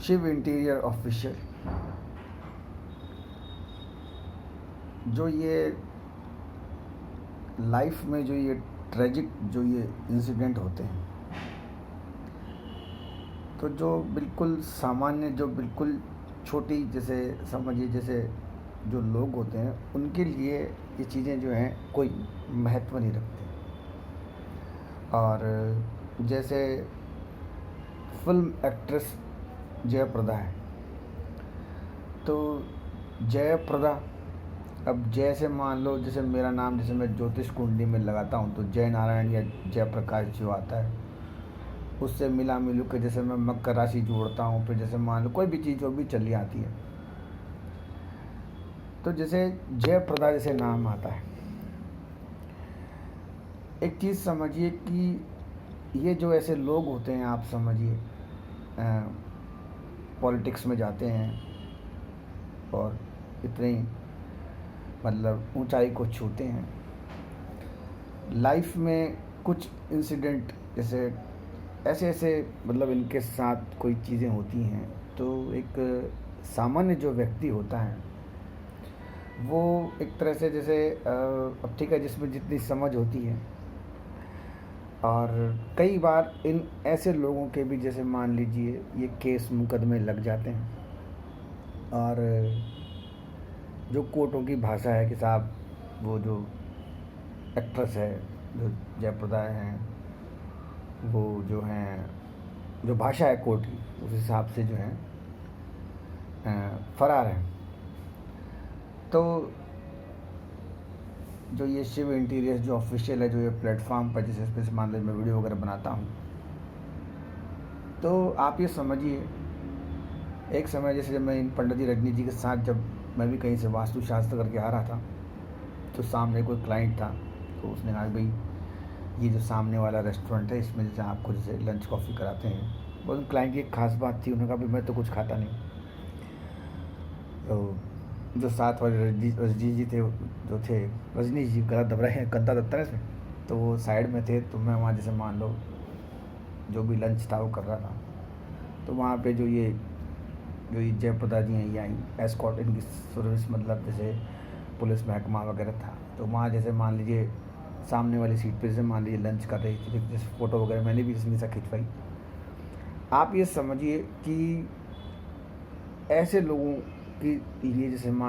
Shiv interior official जो ये life में जो ये ट्रेजिक जो ये इंसिडेंट होते हैं, तो जो बिल्कुल सामान्य जो बिल्कुल छोटी जैसे समझिए जैसे जो लोग होते हैं उनके लिए ये चीज़ें जो हैं कोई महत्व नहीं रखती। और जैसे फिल्म एक्ट्रेस जयप्रदा है, तो जयप्रदा अब जैसे मान लो जैसे मेरा नाम जैसे मैं ज्योतिष कुंडली में लगाता हूँ तो जय नारायण या जयप्रकाश जो आता है उससे मिला मिलू के जैसे मैं मकर राशि जोड़ता हूँ, फिर जैसे मान लो कोई भी चीज़ जो भी चली आती है, तो जैसे जयप्रदा जैसे नाम आता है, एक चीज़ समझिए कि ये जो ऐसे लोग होते हैं आप समझिए पॉलिटिक्स में जाते हैं और इतनी मतलब ऊंचाई को छूते हैं। लाइफ में कुछ इंसिडेंट जैसे ऐसे ऐसे मतलब इनके साथ कोई चीज़ें होती हैं, तो एक सामान्य जो व्यक्ति होता है वो एक तरह से जैसे अब ठीक है जिसमें जितनी समझ होती है, और कई बार इन ऐसे लोगों के भी जैसे मान लीजिए ये केस मुकदमे लग जाते हैं, और जो कोर्टों की भाषा है कि साहब वो जो एक्ट्रेस है जो जयप्रदा हैं वो जो हैं जो भाषा है कोर्ट की उस हिसाब से जो है फरार हैं। तो जो ये शिव इंटीरियर जो ऑफिशियल है जो ये प्लेटफॉर्म पर जैसे इस पर मान लीजिए मैं वीडियो वगैरह बनाता हूँ, तो आप ये समझिए एक समय जैसे जब मैं इन पंडित जी रजनी जी के साथ जब मैं भी कहीं से वास्तुशास्त्र करके आ रहा था, तो सामने कोई क्लाइंट था, तो उसने कहा भाई ये जो सामने वाला रेस्टोरेंट है इसमें जैसे आपको जैसे लंच कॉफ़ी कराते हैं। वो उन क्लाइंट की एक खास बात थी, उन्होंने कहा भाई मैं तो कुछ खाता नहीं। तो जो साथ वाले रजनी जी थे जो थे रजनी जी गला दब रहे हैं गंदा दबता है इसमें, तो वो साइड में थे, तो मैं वहाँ जैसे मान लो जो भी लंच था वो कर रहा था, तो वहाँ पे जो ये जयप्रदा जी हैं ये आई एस्कॉर्ट इनकी सर्विस मतलब जैसे पुलिस महकमा वगैरह था, तो वहाँ जैसे मान लीजिए सामने वाली सीट पे जैसे मान लीजिए लंच कर रही थी, जैसे फ़ोटो वगैरह मैंने भी इसमें से खिंचवाई। आप ये समझिए कि ऐसे लोगों के लिए जैसे मान